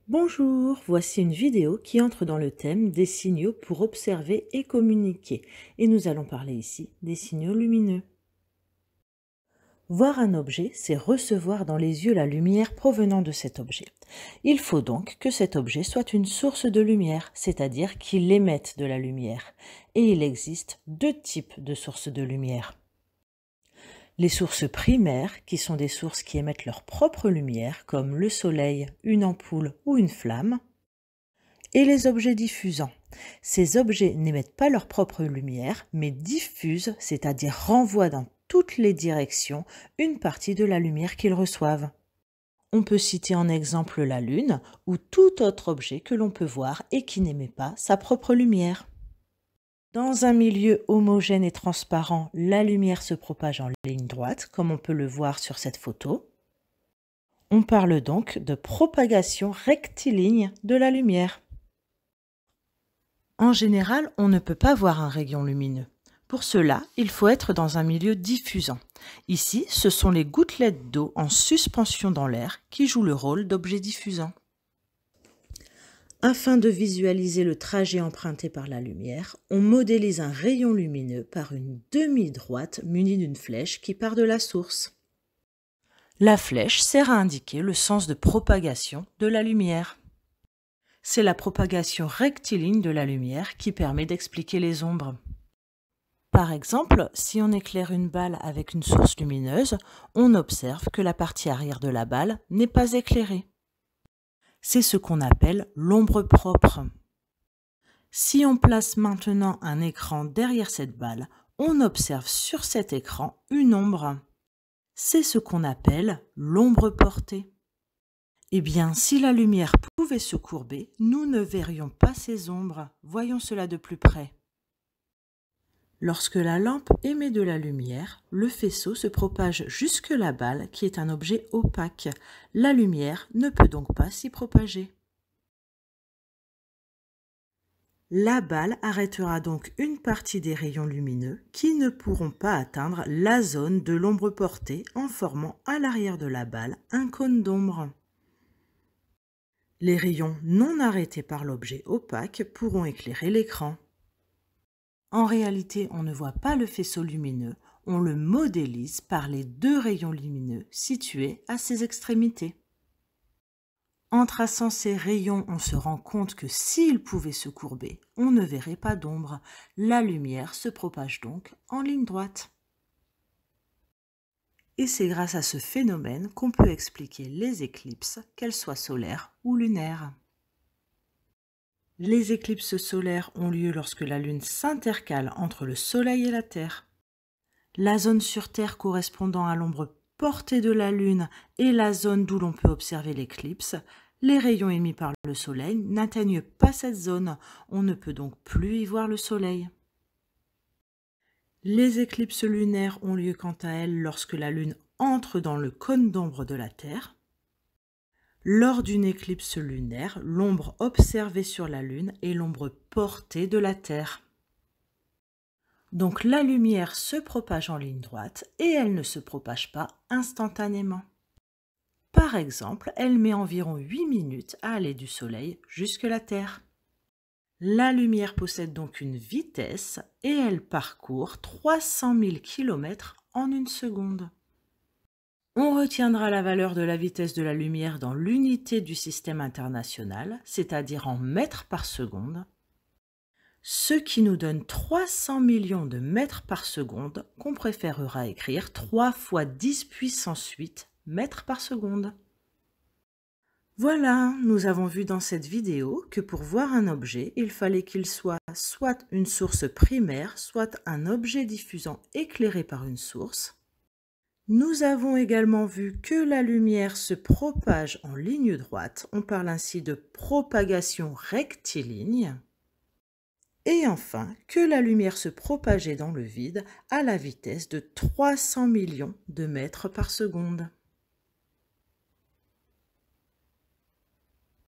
Bonjour, voici une vidéo qui entre dans le thème des signaux pour observer et communiquer. Et nous allons parler ici des signaux lumineux. Voir un objet, c'est recevoir dans les yeux la lumière provenant de cet objet. Il faut donc que cet objet soit une source de lumière, c'est-à-dire qu'il émette de la lumière. Et il existe deux types de sources de lumière. Les sources primaires, qui sont des sources qui émettent leur propre lumière, comme le soleil, une ampoule ou une flamme, et les objets diffusants. Ces objets n'émettent pas leur propre lumière, mais diffusent, c'est-à-dire renvoient dans toutes les directions une partie de la lumière qu'ils reçoivent. On peut citer en exemple la Lune ou tout autre objet que l'on peut voir et qui n'émet pas sa propre lumière. Dans un milieu homogène et transparent, la lumière se propage en ligne droite, comme on peut le voir sur cette photo. On parle donc de propagation rectiligne de la lumière. En général, on ne peut pas voir un rayon lumineux. Pour cela, il faut être dans un milieu diffusant. Ici, ce sont les gouttelettes d'eau en suspension dans l'air qui jouent le rôle d'objet diffusant. Afin de visualiser le trajet emprunté par la lumière, on modélise un rayon lumineux par une demi-droite munie d'une flèche qui part de la source. La flèche sert à indiquer le sens de propagation de la lumière. C'est la propagation rectiligne de la lumière qui permet d'expliquer les ombres. Par exemple, si on éclaire une balle avec une source lumineuse, on observe que la partie arrière de la balle n'est pas éclairée. C'est ce qu'on appelle l'ombre propre. Si on place maintenant un écran derrière cette balle, on observe sur cet écran une ombre. C'est ce qu'on appelle l'ombre portée. Eh bien, si la lumière pouvait se courber, nous ne verrions pas ces ombres. Voyons cela de plus près. Lorsque la lampe émet de la lumière, le faisceau se propage jusque la balle qui est un objet opaque. La lumière ne peut donc pas s'y propager. La balle arrêtera donc une partie des rayons lumineux qui ne pourront pas atteindre la zone de l'ombre portée en formant à l'arrière de la balle un cône d'ombre. Les rayons non arrêtés par l'objet opaque pourront éclairer l'écran. En réalité, on ne voit pas le faisceau lumineux, on le modélise par les deux rayons lumineux situés à ses extrémités. En traçant ces rayons, on se rend compte que s'ils pouvaient se courber, on ne verrait pas d'ombre. La lumière se propage donc en ligne droite. Et c'est grâce à ce phénomène qu'on peut expliquer les éclipses, qu'elles soient solaires ou lunaires. Les éclipses solaires ont lieu lorsque la Lune s'intercale entre le Soleil et la Terre. La zone sur Terre correspondant à l'ombre portée de la Lune est la zone d'où l'on peut observer l'éclipse. Les rayons émis par le Soleil n'atteignent pas cette zone, on ne peut donc plus y voir le Soleil. Les éclipses lunaires ont lieu quant à elles lorsque la Lune entre dans le cône d'ombre de la Terre. Lors d'une éclipse lunaire, l'ombre observée sur la Lune est l'ombre portée de la Terre. Donc la lumière se propage en ligne droite et elle ne se propage pas instantanément. Par exemple, elle met environ 8 minutes à aller du Soleil jusque la Terre. La lumière possède donc une vitesse et elle parcourt 300 000 km en une seconde. On retiendra la valeur de la vitesse de la lumière dans l'unité du système international, c'est-à-dire en mètres par seconde, ce qui nous donne 300 millions de mètres par seconde qu'on préférera écrire 3 fois 10 puissance 8 mètres par seconde. Voilà, nous avons vu dans cette vidéo que pour voir un objet, il fallait qu'il soit une source primaire, soit un objet diffusant éclairé par une source. Nous avons également vu que la lumière se propage en ligne droite, on parle ainsi de propagation rectiligne. Et enfin, que la lumière se propageait dans le vide à la vitesse de 300 millions de mètres par seconde.